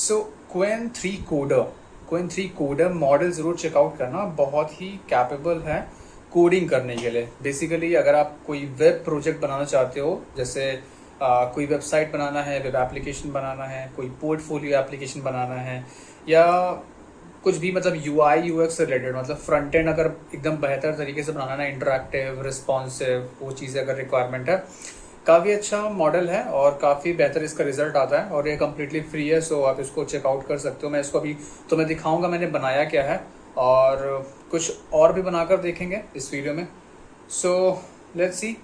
सो Qwen three coder model ज़रूर checkout करना, बहुत ही कैपेबल है कोडिंग करने के लिए। बेसिकली अगर आप कोई वेब प्रोजेक्ट बनाना चाहते हो, जैसे कोई वेबसाइट बनाना है, वेब एप्लीकेशन बनाना है, कोई पोर्टफोलियो एप्लीकेशन बनाना है, या कुछ भी मतलब यू आई यू एक्स से रिलेटेड, मतलब फ्रंट एंड अगर एकदम बेहतर तरीके से बनाना है, इंटरैक्टिव रिस्पॉन्सिव, वो चीज़ें अगर रिक्वायरमेंट है, काफ़ी अच्छा मॉडल है और काफ़ी बेहतर इसका रिजल्ट आता है और ये कम्प्लीटली फ्री है। सो आप इसको चेकआउट कर सकते हो। मैं इसको अभी तो मैं दिखाऊंगा मैंने बनाया क्या है, और कुछ और भी बनाकर देखेंगे इस वीडियो में। So let's see.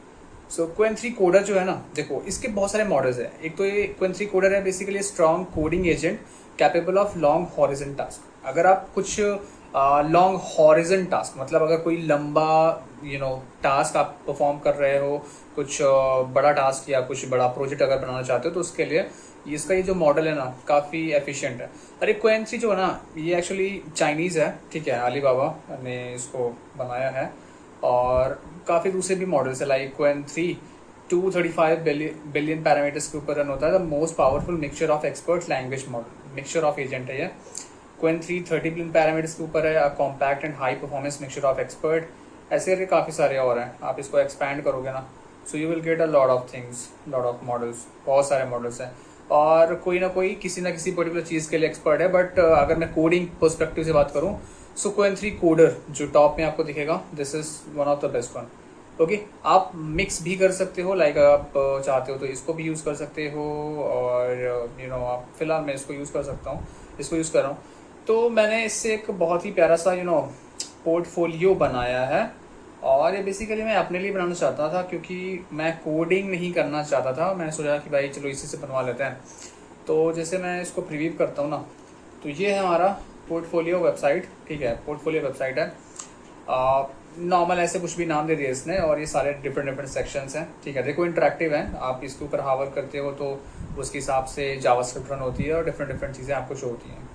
So Qwen three coder जो है ना, देखो इसके बहुत सारे मॉडल्स हैं। एक तो ये क्वेन थ्री कोडर है basically strong coding agent capable of long horizon task. अगर आप कुछ लॉन्ग हॉरिजन टास्क, मतलब अगर कोई लंबा टास्क आप परफॉर्म कर रहे हो, कुछ बड़ा टास्क या कुछ बड़ा प्रोजेक्ट अगर बनाना चाहते हो, तो उसके लिए इसका ये जो मॉडल है ना काफ़ी एफिशिएंट है। अरे क्वेन थ्री जो है ना, ये एक्चुअली चाइनीज़ है, ठीक है, अलीबाबा ने इसको बनाया है। और काफ़ी दूसरे भी मॉडल्स है, लाइक क्वेन थ्री 235 बिलियन पैरामीटर्स के ऊपर रन होता है। The most powerful mixture of expert language model, mixture of agent है ये। क्वेन थ्री 30 बिलियन पैरामीटर्स के ऊपर है। Compact and high performance mixture of expert. ऐसे करके काफ़ी सारे और हैं। आप इसको एक्सपैंड करोगे ना, so you will get a lot of things, lot of models, बहुत सारे मॉडल्स हैं। और कोई ना कोई किसी ना किसी पर्टिकुलर चीज़ के लिए एक्सपर्ट है। बट अगर मैं कोडिंग पर्सपेक्टिव से बात करूँ, सो क्वेन थ्री कोडर जो टॉप में आपको दिखेगा, this is one of the best one. Okay, आप मिक्स भी कर सकते हो, लाइक आप चाहते हो तो इसको भी यूज़ कर सकते हो, और आप फिलहाल मैं इसको यूज़ कर सकता हूँ, इसको यूज़ कर रहा हूँ। तो मैंने इससे एक बहुत ही प्यारा सा पोर्टफोलियो बनाया है। और ये बेसिकली मैं अपने लिए बनाना चाहता था, क्योंकि मैं कोडिंग नहीं करना चाहता था। मैंने सोचा कि भाई चलो इसी से बनवा लेते हैं। तो जैसे मैं इसको प्रीव्यू करता हूँ ना, तो ये है हमारा पोर्टफोलियो वेबसाइट, ठीक है, पोर्टफोलियो वेबसाइट है। नॉर्मल ऐसे कुछ भी नाम दे दिया इसने, और ये सारे डिफरेंट डिफरेंट सेक्शंस हैं, ठीक है। देखो इंटरेक्टिव है, आप इसके ऊपर हावर करते हो तो उसके हिसाब से जावास्क्रिप्ट रन होती है और डिफरेंट डिफरेंट चीज़ें आपको शो होती हैं।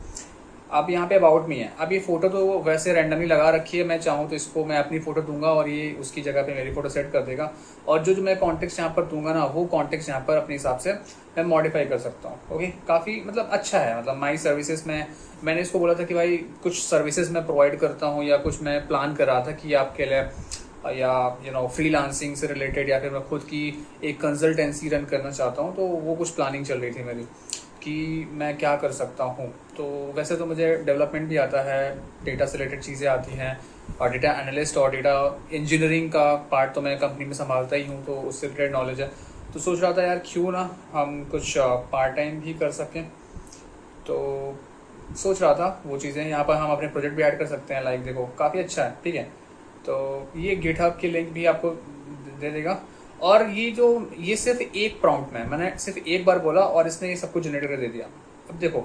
अब यहाँ पे अबाउट मी है। अब ये फोटो तो वैसे रैंडमली लगा रखी है, मैं चाहूँ तो इसको मैं अपनी फोटो दूंगा और ये उसकी जगह पे मेरी फोटो सेट कर देगा। और जो जो मैं कॉन्टेक्स्ट यहाँ पर दूंगा ना, वो कॉन्टेक्स्ट यहाँ पर अपने हिसाब से मैं मॉडिफाई कर सकता हूँ। ओके, काफ़ी मतलब अच्छा है। मतलब माई सर्विसेज में मैंने इसको बोला था कि भाई कुछ सर्विसेज मैं प्रोवाइड करता हूँ, या कुछ मैं प्लान कर रहा था कि आपके लिए, या फ्रीलांसिंग से रिलेटेड, या फिर मैं खुद की एक कंसल्टेंसी रन करना चाहता हूँ, तो वो कुछ प्लानिंग चल रही थी मेरी कि मैं क्या कर सकता हूँ। तो वैसे तो मुझे डेवलपमेंट भी आता है, डेटा से रिलेटेड चीज़ें आती हैं, और डेटा एनालिस्ट और डेटा इंजीनियरिंग का पार्ट तो मैं कंपनी में संभालता ही हूँ, तो उससे रिलेटेड नॉलेज है। तो सोच रहा था यार क्यों ना हम कुछ पार्ट टाइम भी कर सकें। तो सोच रहा था वो चीज़ें यहाँ पर हम अपने प्रोजेक्ट भी ऐड कर सकते हैं। लाइक देखो काफ़ी अच्छा है, ठीक है। तो ये गिटहब की लिंक भी आपको दे देगा। और ये सिर्फ एक प्रॉम्प्ट में, मैंने सिर्फ एक बार बोला और इसने ये सब कुछ जनरेट कर दे दिया। अब देखो,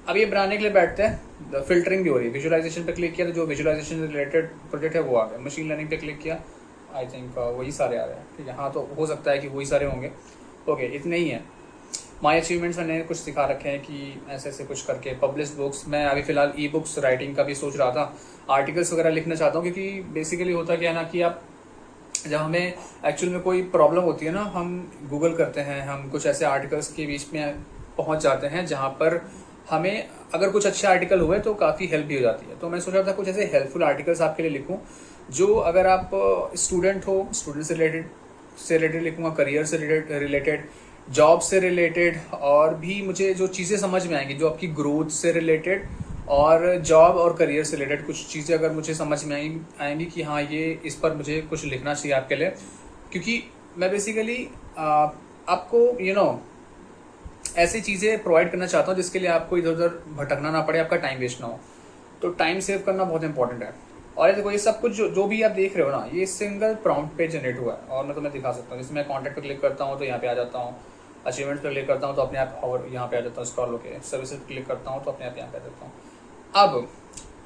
अब ये बनाने के लिए बैठते हैं, फिल्टरिंग भी हो रही है। विजुअलाइजेशन पे क्लिक किया तो जो विजुअलाइजेशन से रिलेटेड प्रोजेक्ट है वो आ गया। मशीन लर्निंग पे क्लिक किया, आई थिंक वही सारे आ रहे हैं, ठीक है। हाँ, तो हो सकता है कि वही सारे होंगे। ओके, इतने ही हैं। माई अचीवमेंट्स मैंने कुछ सिखा रखे हैं कि ऐसे ऐसे कुछ करके पब्लिश बुक्स। मैं अभी फिलहाल ई बुक्स राइटिंग का भी सोच रहा था, आर्टिकल्स वगैरह लिखना चाहता हूँ। क्योंकि बेसिकली होता क्या है ना कि आप जब हमें एक्चुअल में कोई प्रॉब्लम होती है ना, हम गूगल करते हैं, हम कुछ ऐसे आर्टिकल्स के बीच में पहुंच जाते हैं जहां पर हमें अगर कुछ अच्छे आर्टिकल हुए तो काफ़ी हेल्प भी हो जाती है। तो मैं सोच रहा था कुछ ऐसे हेल्पफुल आर्टिकल्स आपके लिए लिखूं, जो अगर आप स्टूडेंट हो, स्टूडेंट से रिलेटेड लिखूंगा, करियर से रिलेटेड, जॉब से रिलेटेड, और भी मुझे जो चीज़ें समझ में आएंगी जो आपकी ग्रोथ से रिलेटेड, और जॉब और करियर से रिलेटेड कुछ चीज़ें अगर मुझे समझ में आएंगी कि हाँ ये इस पर मुझे कुछ लिखना चाहिए आपके लिए। क्योंकि मैं बेसिकली आपको ऐसी चीज़ें प्रोवाइड करना चाहता हूँ जिसके लिए आपको इधर उधर भटकना ना पड़े, आपका टाइम वेस्ट ना हो। तो टाइम सेव करना बहुत इंपॉर्टेंट है। और ये देखो, ये सब कुछ जो भी आप देख रहे हो ना, ये सिंगल प्रॉम्प्ट पे जनरेट हुआ है। और मैं तुम्हें दिखा सकता हूँ, जैसे मैं कॉन्टैक्ट पर क्लिक करता हूँ तो यहाँ पे आ जाता हूँ, अचीवमेंट पर क्लिक करता हूँ तो अपने आप और यहाँ पे आ जाता हूँ, स्क्रॉल होकर सर्विसेज पर क्लिक करता हूँ तो अपने आप यहाँ पे आ जाता हूँ।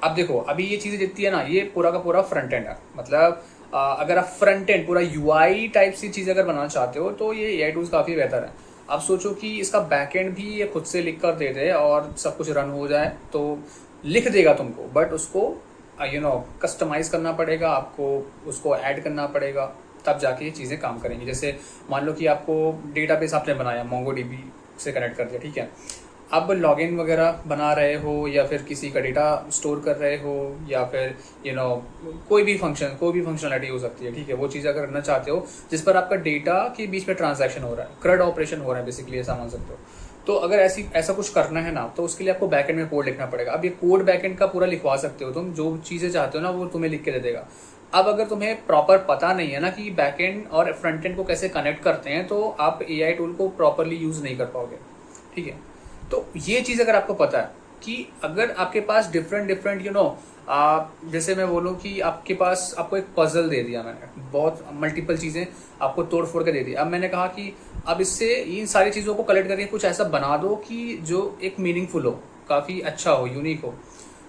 अब देखो, अभी ये चीज़ें जितनी है ना, ये पूरा का पूरा फ्रंट एंड है। मतलब अगर आप फ्रंट एंड पूरा यूआई टाइप सी चीज़ अगर बनाना चाहते हो तो ये एआई टूल्स काफ़ी बेहतर है। आप सोचो कि इसका बैक एंड भी ये खुद से लिख कर दे दे और सब कुछ रन हो जाए, तो लिख देगा तुमको, बट उसको कस्टमाइज करना पड़ेगा आपको, उसको ऐड करना पड़ेगा, तब जाके ये चीज़ें काम करेंगी। जैसे मान लो कि आपको डेटाबेस आपने बनाया, मोंगो डीबी से कनेक्ट कर दिया, ठीक है। अब लॉगिन वगैरह बना रहे हो या फिर किसी का डेटा स्टोर कर रहे हो या फिर कोई भी फंक्शनलिटी हो सकती है, ठीक है, वो चीज़ अगर करना चाहते हो जिस पर आपका डेटा के बीच में ट्रांजैक्शन हो रहा है, क्रड ऑपरेशन हो रहा है बेसिकली, ऐसा मान सकते हो। तो अगर ऐसा कुछ करना है ना, तो उसके लिए आपको बैकएंड में कोड लिखना पड़ेगा। अब ये कोड बैकएंड का पूरा लिखवा सकते हो तुम, जो चीज़ें चाहते हो ना वो तुम्हें लिख के दे देगा। अब अगर तुम्हें प्रॉपर पता नहीं है ना कि बैकएंड और फ्रंट एंड को कैसे कनेक्ट करते हैं, तो आप एआई टूल को प्रॉपरली यूज नहीं कर पाओगे, ठीक है। तो ये चीज़ अगर आपको पता है कि अगर आपके पास डिफरेंट आप जैसे मैं बोलूँ कि आपके पास आपको एक पजल दे दिया मैंने, बहुत मल्टीपल चीज़ें आपको तोड़ फोड़ के दे दी। अब मैंने कहा कि अब इससे इन सारी चीज़ों को कलेक्ट करके कुछ ऐसा बना दो कि जो एक मीनिंगफुल हो, काफ़ी अच्छा हो, यूनिक हो।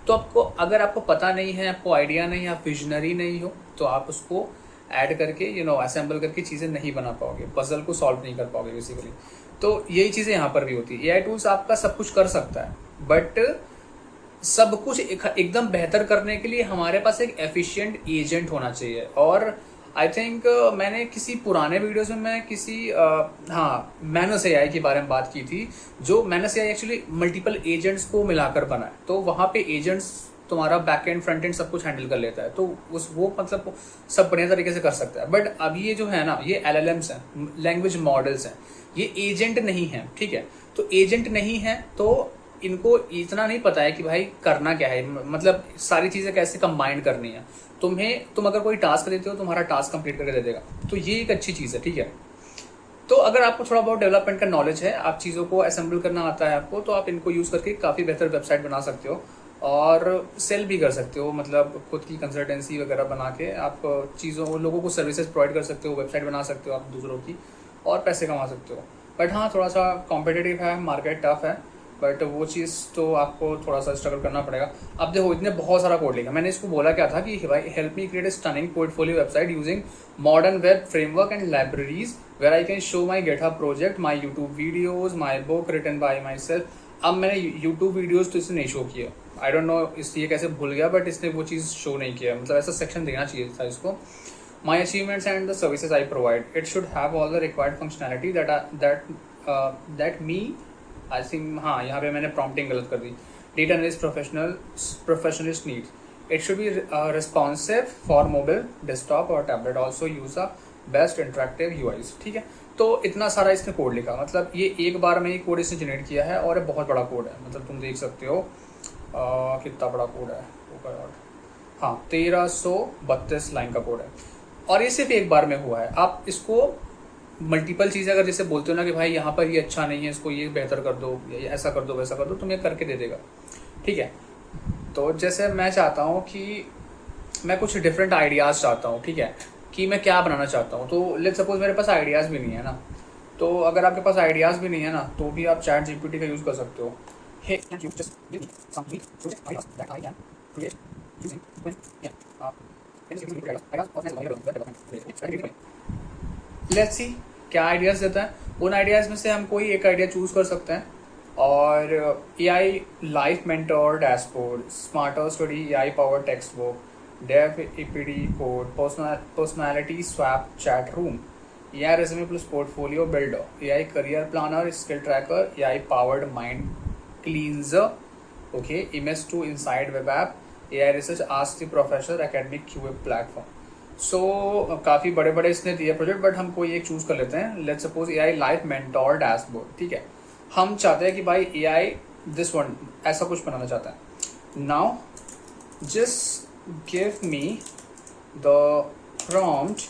तो आपको अगर आपको पता नहीं है, आपको आइडिया नहीं है, आप विजनरी नहीं हो, तो आप उसको ऐड करके असेंबल करके चीज़ें नहीं बना पाओगे, पजल को सॉल्व नहीं कर पाओगे बेसिकली। तो यही चीज़ें यहाँ पर भी होती है। एआई टूल्स आपका सब कुछ कर सकता है, बट सब कुछ एकदम बेहतर करने के लिए हमारे पास एक एफिशिएंट एजेंट होना चाहिए। और आई थिंक मैंने किसी पुराने वीडियोस में मैं किसी मैनस एआई के बारे में बात की थी। जो minus AI actually multiple agents को मिलाकर बना है, तो वहाँ पे एजेंट्स तुम्हारा बैक एंड फ्रंट एंड सब कुछ हैंडल कर लेता है, तो वो मतलब सब बढ़िया तरीके से कर सकता है। बट अभी ये जो है ना, ये एलएलएम्स हैं, लैंग्वेज मॉडल्स हैं, ये एजेंट नहीं है, ठीक है। तो एजेंट नहीं है तो इनको इतना नहीं पता है कि भाई करना क्या है, मतलब सारी चीजें कैसे कंबाइन करनी है। तुम अगर कोई टास्क देते हो, तुम्हारा टास्क कंप्लीट करके दे देगा, तो ये एक अच्छी चीज है, ठीक है। तो अगर आपको थोड़ा बहुत डेवलपमेंट का नॉलेज है, आप चीज़ों को असेंबल करना आता है आपको, तो आप इनको यूज़ करके काफ़ी बेहतर वेबसाइट बना सकते हो और सेल भी कर सकते हो। मतलब खुद की कंसल्टेंसी वगैरह बना के आप लोगों को सर्विसेज प्रोवाइड कर सकते हो, वेबसाइट बना सकते हो आप दूसरों की, और पैसे कमा सकते हो। बट हाँ, थोड़ा सा कॉम्पिटिटिव है, मार्केट टफ है, बट वो चीज़ तो आपको थोड़ा सा स्ट्रगल करना पड़ेगा। अब देखो, इतने बहुत सारा कोड लिखा, मैंने इसको बोला क्या था कि भाई help me create a stunning portfolio website using modern web framework and libraries where I can show my GitHub project, my YouTube videos, my book written by my self. अब मैंने यूट्यूब वीडियोज तो इसने नहीं show किया, I don't know इसलिए कैसे भूल गया, बट इसने वो चीज़ शो नहीं किया। मतलब ऐसा सेक्शन देना चाहिए था इसको। My achievements and the services I provide. It should have all the required functionality that me, I think, हाँ, यहाँ पे मैंने prompting गलत कर दी। Data analyst professionalist needs. It should be responsive for mobile, desktop और tablet. Also use a best interactive UIs. ठीक है। तो इतना सारा इसने कोड लिखा, मतलब ये एक बार में ही कोड इसने जनरेट किया है, और ये बहुत बड़ा कोड है। मतलब तुम देख सकते हो कितना बड़ा कोड है। हाँ, 1332 लाइन का कोड है, और ये सिर्फ एक बार में हुआ है। आप इसको मल्टीपल चीज़ें अगर जैसे बोलते हो ना कि भाई यहाँ पर ये अच्छा नहीं है, इसको ये बेहतर कर दो, या ऐसा कर दो, वैसा कर दो, तो मैं करके दे देगा, ठीक है। तो जैसे मैं चाहता हूँ कि मैं कुछ डिफरेंट आइडियाज़ चाहता हूँ, ठीक है, कि मैं क्या बनाना चाहता हूँ। तो लेट्स सपोज मेरे पास आइडियाज़ भी नहीं है ना, तो अगर आपके पास आइडियाज़ भी नहीं है ना, तो भी आप चैट जीपीटी का यूज़ कर सकते हो। Hey, can you just give me some neat project ideas that I can create using let's see क्या आइडियाज देता है। उन आइडियाज में से हम कोई एक आइडिया चूज कर सकते हैं। और AI life mentor dashboard, smarter study, AI power textbook, dev EPD code, personality swap chat room, AI resume plus portfolio builder, AI career planner, skill tracker, AI powered mind cleanser, okay, image 2 inside web app, AI research ask the professor, academic QA platform. So काफ़ी बड़े बड़े इसने दिए project, but हम कोई एक choose कर लेते हैं। Let's suppose AI life mentor dashboard, ठीक है। हम चाहते हैं कि भाई एआई दिस वन ऐसा कुछ बनाना चाहता है। Now just give me the prompt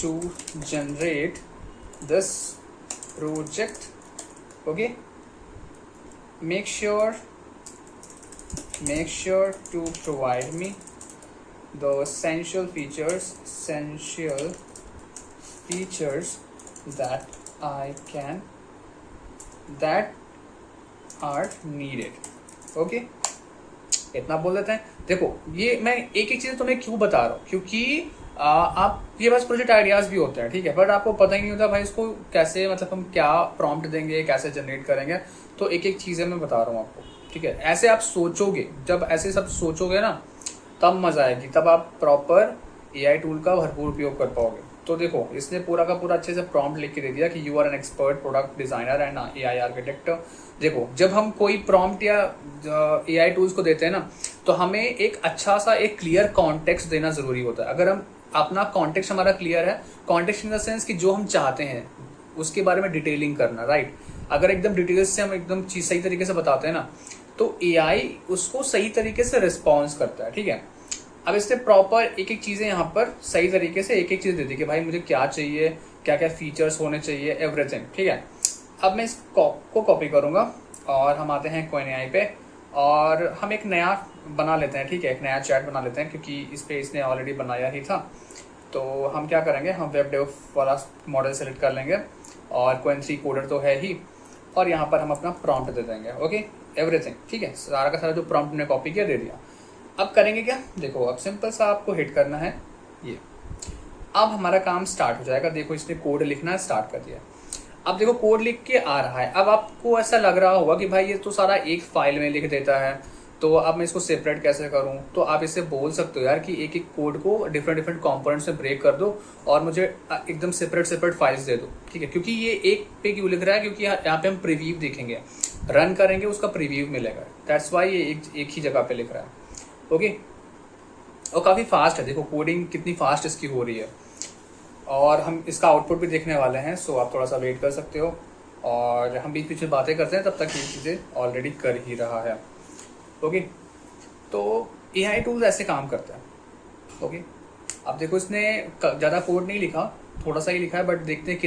to generate this project, okay. make sure to provide me the essential features that are needed, okay। इतना बोल देते हैं। देखो, ये मैं एक एक चीज़ तुम्हें क्यों बता रहा हूँ, क्योंकि आप ये बस प्रोजेक्ट आइडियाज़ भी होते हैं, ठीक है, बट आपको पता ही नहीं होता भाई इसको कैसे, मतलब हम क्या प्रॉम्प्ट देंगे, कैसे जनरेट करेंगे। तो एक एक चीज़ें मैं बता रहा हूँ आपको, ठीक है। ऐसे आप सोचोगे, जब ऐसे सब सोचोगे ना, तब मज़ा आएगी, तब आप प्रॉपर एआई टूल का भरपूर उपयोग कर पाओगे। तो देखो इसने पूरा का पूरा अच्छे से प्रॉम्प्ट लिख के दे दिया कि you are an expert product designer and AI architect. देखो जब हम कोई प्रॉम्प्ट या एआई टूल्स को देते हैं ना, तो हमें एक अच्छा सा एक क्लियर कॉन्टेक्स्ट देना जरूरी होता है। अगर हम अपना कॉन्टेक्स्ट हमारा क्लियर है, कॉन्टेक्स्ट इन द सेंस कि जो हम चाहते हैं उसके बारे में डिटेलिंग करना, राइट। अगर एकदम डिटेल्स से हम एकदम चीज सही तरीके से बताते हैं ना, तो एआई उसको सही तरीके से रिस्पॉन्स करता है, ठीक है। अब इसने प्रॉपर एक एक चीजें यहाँ पर सही तरीके से एक एक चीज दे दी कि भाई मुझे क्या चाहिए, क्या क्या फीचर्स होने चाहिए, एवरीथिंग, ठीक है। अब मैं इसको कॉपी करूंगा और हम आते हैं क्वेन एआई पे और हम एक नया बना लेते हैं, ठीक है। एक नया चैट बना लेते हैं क्योंकि इस पे इसने ऑलरेडी बनाया ही था। तो हम क्या करेंगे, हम वेब डेव वाला मॉडल सेलेक्ट कर लेंगे और क्वेन 3 कोडर तो है ही, और यहाँ पर हम अपना प्रॉम्प्ट दे देंगे, ओके, एवरीथिंग, ठीक है। सारा का सारा जो प्रॉम्प्ट ने कॉपी किया दे दिया। अब करेंगे क्या, देखो अब सिंपल सा आपको हिट करना है ये। अब हमारा काम स्टार्ट हो जाएगा। देखो इसने कोड लिखना स्टार्ट कर दिया। अब देखो कोड लिख के आ रहा है। अब आपको ऐसा लग रहा होगा कि भाई ये तो सारा एक फाइल में लिख देता है, तो अब मैं इसको सेपरेट कैसे करूं। तो आप इसे बोल सकते हो यार कि एक एक कोड को डिफरेंट डिफरेंट कंपोनेंट्स में ब्रेक कर दो और मुझे एकदम सेपरेट फाइल्स दे दो, ठीक है। क्योंकि ये एक पे क्यों लिख रहा है, क्योंकि यहाँ पे हम प्रीव्यू देखेंगे, रन करेंगे उसका प्रीव्यू मिलेगा, दैट्स वाई ये एक ही जगह पे लिख रहा है, ओके। और काफ़ी फास्ट है, देखो कोडिंग कितनी फास्ट इसकी हो रही है। और हम इसका आउटपुट भी देखने वाले हैं, सो आप थोड़ा सा वेट कर सकते हो। और हम बीच बीच में बातें करते हैं, तब तक ये चीज़ें ऑलरेडी कर ही रहा है, ओके। तो एआई टूल्स ऐसे काम करता है, ओके। अब देखो इसने ज़्यादा कोड नहीं लिखा, थोड़ा सा ही लिखा है, बट देखते हैं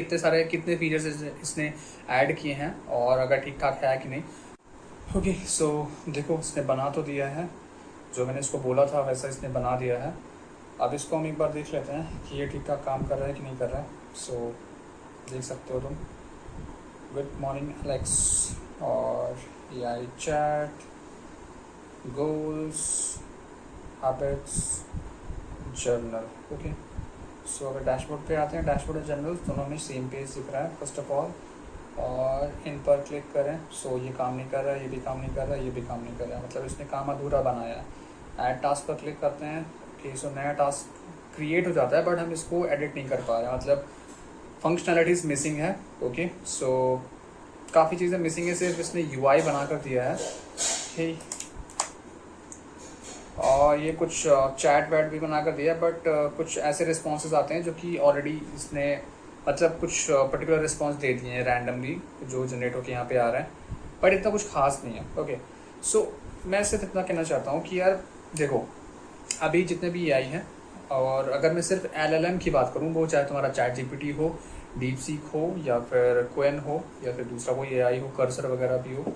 कितने फीचर्स इसने ऐड किए हैं और अगर ठीक ठाक है कि नहीं, ओके। सो देखो इसने बना तो दिया है, जो मैंने इसको बोला था वैसा इसने बना दिया है। अब इसको हम एक बार देख लेते हैं कि ये ठीक ठाक काम कर रहा है कि नहीं कर रहा है। सो देख सकते हो तुम, गुड मॉर्निंग एलेक्स, और AI chat, goals, habits, journal, okay. So अगर डैशबोर्ड पे आते हैं, डैशबोर्ड और जर्नल दोनों में सेम पेज दिख रहा है फर्स्ट ऑफ ऑल, और इन पर क्लिक करें। सो ये काम नहीं कर रहा है, ये भी काम नहीं कर रहा है, ये भी काम नहीं कर रहा है, मतलब इसने काम अधूरा बनाया है। ऐड टास्क पर क्लिक करते हैं, ठीक। सो नया टास्क क्रिएट हो जाता है, बट हम इसको एडिट नहीं कर पा रहे हैं, मतलब फंक्शनैलिटीज मिसिंग है, ओके। सो काफ़ी चीज़ें मिसिंग है, सिर्फ इसने यूआई बना कर दिया है, ठीक। और ये कुछ चैट वैट भी बना कर दिया, बट कुछ ऐसे रिस्पॉन्सेज आते हैं जो कि ऑलरेडी इसने मतलब कुछ पर्टिकुलर रिस्पॉन्स दे दिए हैं रैंडमली, जो जनरेट होकर यहाँ पे आ रहा है, बट इतना कुछ खास नहीं है, ओके। सो मैं सिर्फ इतना कहना चाहता हूँ कि यार देखो अभी जितने भी एआई हैं, और अगर मैं सिर्फ एलएलएम की बात करूँ, वो चाहे तुम्हारा चैट जीपीटी हो, डीप सीक हो, या फिर क्वेन हो, या फिर दूसरा कोई एआई हो, कर्सर वगैरह भी हो,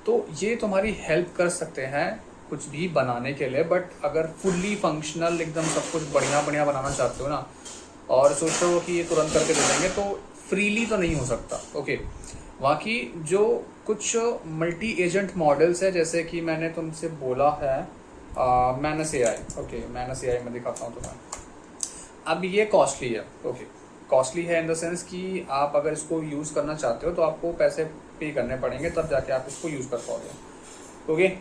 तो ये तुम्हारी हेल्प कर सकते हैं कुछ भी बनाने के लिए। बट अगर फुल्ली फंक्शनल एकदम सब कुछ बढ़िया बढ़िया बनाना चाहते हो ना, और सोच रहे हो कि ये तुरंत करके दे देंगे, तो फ्रीली तो नहीं हो सकता, ओके। बाकी जो कुछ मल्टी एजेंट मॉडल्स है, जैसे कि मैंने तुमसे बोला है minus AI, okay, minus AI मैं दिखाता हूँ तुम्हें। अब ये कॉस्टली है, ओके, कॉस्टली है इन द सेंस कि आप अगर इसको यूज़ करना चाहते हो तो आपको पैसे पे करने पड़ेंगे, तब जाके आप इसको यूज़ कर पाओगे, ओके।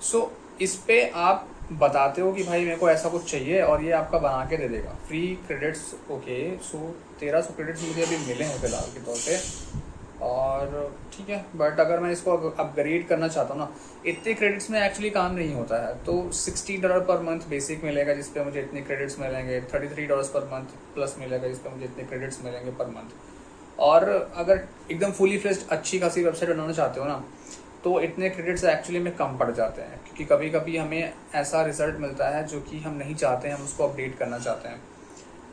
सो इस पे आप बताते हो कि भाई मेरे को ऐसा कुछ चाहिए, और ये आपका बना के दे देगा, फ्री क्रेडिट्स, ओके। सो 1300 क्रेडिट्स मुझे अभी मिले हैं फिलहाल के तौर पे, और ठीक है। बट अगर मैं इसको अपग्रेड करना चाहता हूँ ना, इतने क्रेडिट्स में एक्चुअली काम नहीं होता है, तो $60 पर मंथ बेसिक मिलेगा, जिस पे मुझे इतने क्रेडिट्स मिलेंगे, $33 पर मंथ प्लस मिलेगा, जिस पे मुझे इतने क्रेडिट्स मिलेंगे पर मंथ। और अगर एकदम फुली फ्लेज्ड अच्छी खासी वेबसाइट बनाना चाहते हो ना, तो इतने क्रेडिट्स एक्चुअली में कम पड़ जाते हैं, क्योंकि कभी कभी हमें ऐसा रिजल्ट मिलता है जो कि हम नहीं चाहते हैं, हम उसको अपडेट करना चाहते हैं,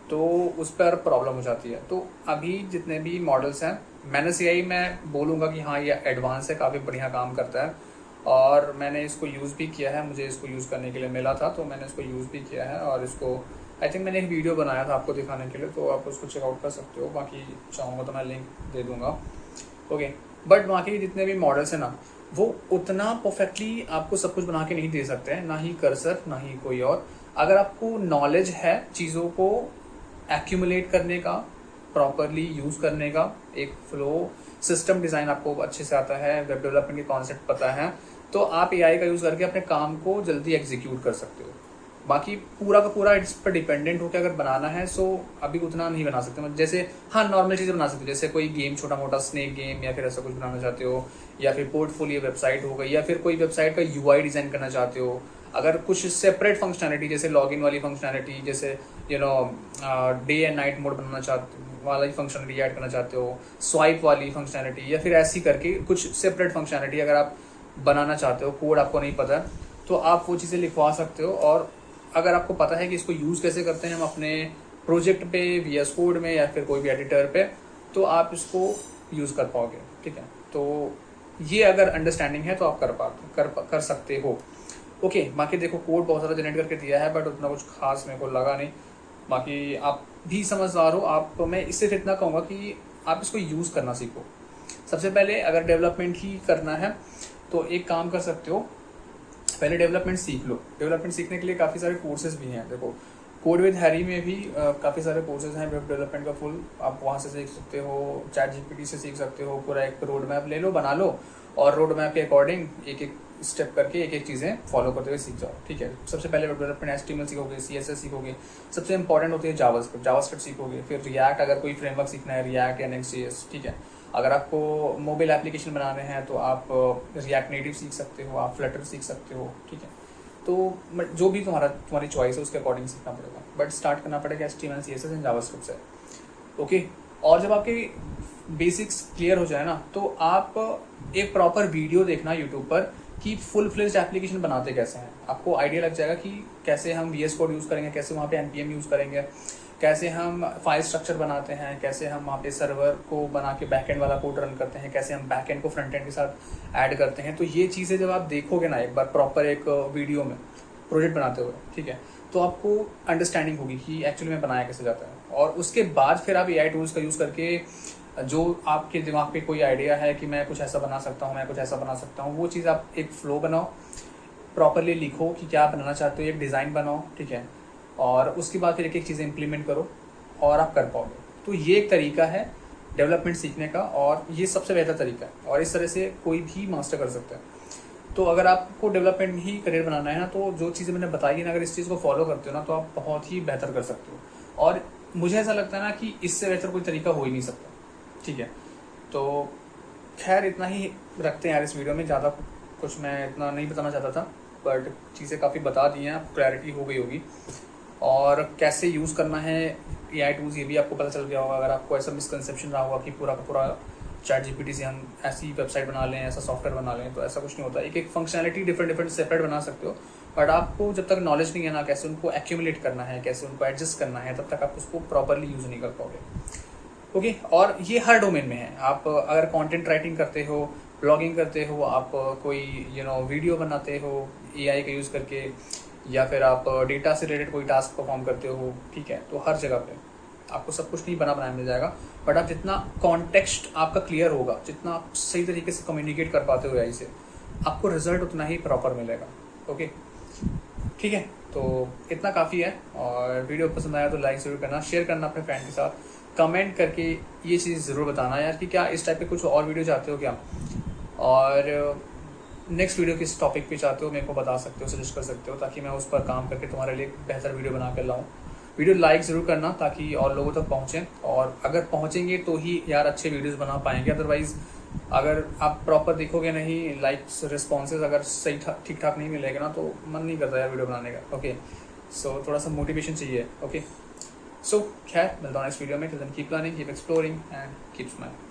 तो उस पर प्रॉब्लम हो जाती है। तो अभी जितने भी मॉडल्स हैं, मैंने सीआई मैं बोलूँगा कि हाँ ये एडवांस है, काफ़ी बढ़िया काम करता है, और मैंने इसको यूज़ भी किया है, मुझे इसको यूज़ करने के लिए मिला था, तो मैंने इसको यूज़ भी किया है, और इसको आई थिंक मैंने एक वीडियो बनाया था आपको दिखाने के लिए, तो आप उसको चेकआउट कर सकते हो। बाकी चाहूँगा तो मैं लिंक दे दूँगा, ओके। बट बाकी जितने भी मॉडल्स हैं ना, वो उतना परफेक्टली आपको सब कुछ बना के नहीं दे सकते हैं, ना ही कर्सर, ना ही कोई और। अगर आपको नॉलेज है चीज़ों को एक्यूमुलेट करने का, प्रॉपरली यूज़ करने का, एक फ्लो सिस्टम डिज़ाइन आपको अच्छे से आता है, वेब डेवलपमेंट के कॉन्सेप्ट पता है, तो आप एआई का यूज़ करके अपने काम को जल्दी एग्जीक्यूट कर सकते हो, बाकी पूरा का पूरा इस पर डिपेंडेंट होकर अगर बनाना है सो अभी उतना नहीं बना सकते। मतलब जैसे हाँ नॉर्मल चीज़ें बना सकते हो, जैसे कोई गेम छोटा मोटा स्नेक गेम या फिर ऐसा कुछ बनाना चाहते हो, या फिर पोर्टफोलियो वेबसाइट हो गई, या फिर कोई वेबसाइट का यूआई डिज़ाइन करना चाहते हो। अगर कुछ सेपरेट फंक्शनैलिटी जैसे लॉगिन वाली फंक्शनैलिटी, जैसे डे एंड नाइट मोड बनाना चाहते वाला फंक्शनलिटी ऐड करना चाहते हो, स्वाइप वाली फंक्शनैलिटी, या फिर ऐसी करके कुछ सेपरेट फंक्शनैलिटी अगर आप बनाना चाहते हो, कोड आपको नहीं पता तो आप वो चीज़ें लिखवा सकते हो। और अगर आपको पता है कि इसको यूज़ कैसे करते हैं हम अपने प्रोजेक्ट पे VS कोड में या फिर कोई भी एडिटर पे, तो आप इसको यूज़ कर पाओगे। ठीक है, तो ये अगर अंडरस्टैंडिंग है तो आप कर सकते हो। ओके, बाकी देखो कोड बहुत ज़्यादा जनरेट करके दिया है बट उतना कुछ खास मेरे को लगा नहीं। बाकी आप भी समझदार हो, आप मैं इससे इतना कहूँगा कि आप इसको यूज़ करना सीखो। सबसे पहले अगर डेवलपमेंट ही करना है तो एक काम कर सकते हो, पहले डेवलपमेंट सीख लो। डेवलपमेंट सीखने के लिए काफ़ी सारे कोर्सेज भी हैं। देखो कोड विद हैरी में भी काफ़ी सारे कोर्सेज हैं वेब डेवलपमेंट का फुल, आप वहाँ से सीख सकते हो, ChatGPT से सीख सकते हो। पूरा एक रोड मैप ले लो, बना लो, और रोड मैप के अकॉर्डिंग एक एक स्टेप करके एक एक चीज़ें फॉलो करते हुए सीख जाओ। ठीक है, सबसे पहले वेब डेवलपमेंट HTML सीखोगे, CSS सीखोगे, सबसे इंपॉर्टेंट होती है जावास्क्रिप्ट सीखोगे। फिर रिएक्ट, अगर कोई फ्रेमवर्क सीखना है रिएक्ट या Next.js। ठीक है, अगर आपको मोबाइल एप्लीकेशन बनाने हैं तो आप रिएक्ट नेटिव सीख सकते हो, आप फ्लटर सीख सकते हो। ठीक है, तो जो भी तुम्हारी चॉइस है उसके अकॉर्डिंग सीखना पड़ेगा, बट स्टार्ट करना पड़ेगा HTML CSS एंड जावास्क्रिप्ट से। ओके, और जब आपके बेसिक्स क्लियर हो जाए ना तो आप एक प्रॉपर वीडियो देखना यूट्यूब पर कि फुल फ्लेज्ड एप्लीकेशन बनाते कैसे हैं। आपको आइडिया लग जाएगा कि कैसे हम VS कोड यूज़ करेंगे, कैसे वहाँ पे NPM यूज़ करेंगे, कैसे हम फाइल स्ट्रक्चर बनाते हैं, कैसे हम वहाँ पे सर्वर को बना के बैकएंड वाला कोड रन करते हैं, कैसे हम बैकएंड को फ्रंट एंड के साथ ऐड करते हैं। तो ये चीज़ें जब आप देखोगे ना एक बार प्रॉपर एक वीडियो में प्रोजेक्ट बनाते हुए, ठीक है, तो आपको अंडरस्टैंडिंग होगी कि एक्चुअली में बनाया कैसे जाता है। और उसके बाद फिर आप AI टूल्स का यूज़ करके जो आपके दिमाग पे कोई आइडिया है कि मैं कुछ ऐसा बना सकता हूँ, मैं कुछ ऐसा बना सकता हूँ, वो चीज़ आप एक फ्लो बनाओ, प्रॉपरली लिखो कि क्या बनाना चाहते हो, एक डिज़ाइन बनाओ। ठीक है, और उसके बाद फिर एक एक चीज़ें इंप्लीमेंट करो और आप कर पाओगे। तो ये एक तरीका है डेवलपमेंट सीखने का, और ये सबसे बेहतर तरीका है, और इस तरह से कोई भी मास्टर कर सकता है। तो अगर आपको डेवलपमेंट में ही करियर बनाना है ना, तो जो चीज़ें मैंने बताई है ना, अगर इस चीज़ को फॉलो करते हो ना तो आप बहुत ही बेहतर कर सकते हो। और मुझे ऐसा लगता है ना कि इससे बेहतर कोई तरीका हो ही नहीं सकता। ठीक है, तो खैर इतना ही रखते हैं यार इस वीडियो में। ज़्यादा कुछ मैं इतना नहीं बताना चाहता था, बट चीज़ें काफ़ी बता दी हैं, आपको क्लैरिटी हो गई होगी। और कैसे यूज़ करना है AI टूल्स ये भी आपको पता चल गया होगा। अगर आपको ऐसा मिसकंसेप्शन रहा होगा कि पूरा का पूरा ChatGPT से हम ऐसी वेबसाइट बना लें, ऐसा सॉफ्टवेयर बना लें, तो ऐसा कुछ नहीं होता। एक एक फंक्शनैलिटी डिफरेंट सेपरेट बना सकते हो, बट आपको जब तक नॉलेज नहीं है ना कैसे उनको एक्यूमुलेट करना है, कैसे उनको एडजस्ट करना है, तब तक आप उसको प्रॉपरली यूज़ नहीं कर पाओगे। ओके, और ये हर डोमेन में है। आप अगर कंटेंट राइटिंग करते हो, ब्लॉगिंग करते हो, आप कोई वीडियो बनाते हो AI का यूज़ करके, या फिर आप डेटा से रिलेटेड कोई टास्क परफॉर्म करते हो, ठीक है, तो हर जगह पे आपको सब कुछ नहीं बनाया मिल जाएगा, बट आप जितना कॉन्टेक्स्ट आपका क्लियर होगा, जितना आप सही तरीके से कम्युनिकेट कर पाते हो AI से, आपको रिजल्ट उतना ही प्रॉपर मिलेगा। ओके, ठीक है, तो इतना काफ़ी है। और वीडियो पसंद आया तो लाइक ज़रूर करना, शेयर करना अपने फ्रेंड के साथ, कमेंट करके ये चीज़ ज़रूर बताना यार कि क्या इस टाइप के कुछ और वीडियो चाहते हो क्या, और नेक्स्ट वीडियो किस टॉपिक पे चाहते हो मेरे को बता सकते हो, सजेस्ट कर सकते हो, ताकि मैं उस पर काम करके तुम्हारे लिए बेहतर वीडियो बना कर लाऊँ। वीडियो लाइक ज़रूर करना ताकि और लोगों तक पहुँचें, और अगर पहुँचेंगे तो ही यार अच्छे वीडियोज़ बना पाएंगे। अदरवाइज़ अगर आप प्रॉपर देखोगे नहीं, लाइक्स रिस्पॉन्सेज अगर सही ठीक ठाक नहीं मिलेगा ना, तो मन नहीं करता यार वीडियो बनाने का। ओके, सो थोड़ा सा मोटिवेशन चाहिए। ओके, सो खैर मिलता हूँ नेक्स्ट वीडियो में। Till then keep learning, keep exploring and keep smiling.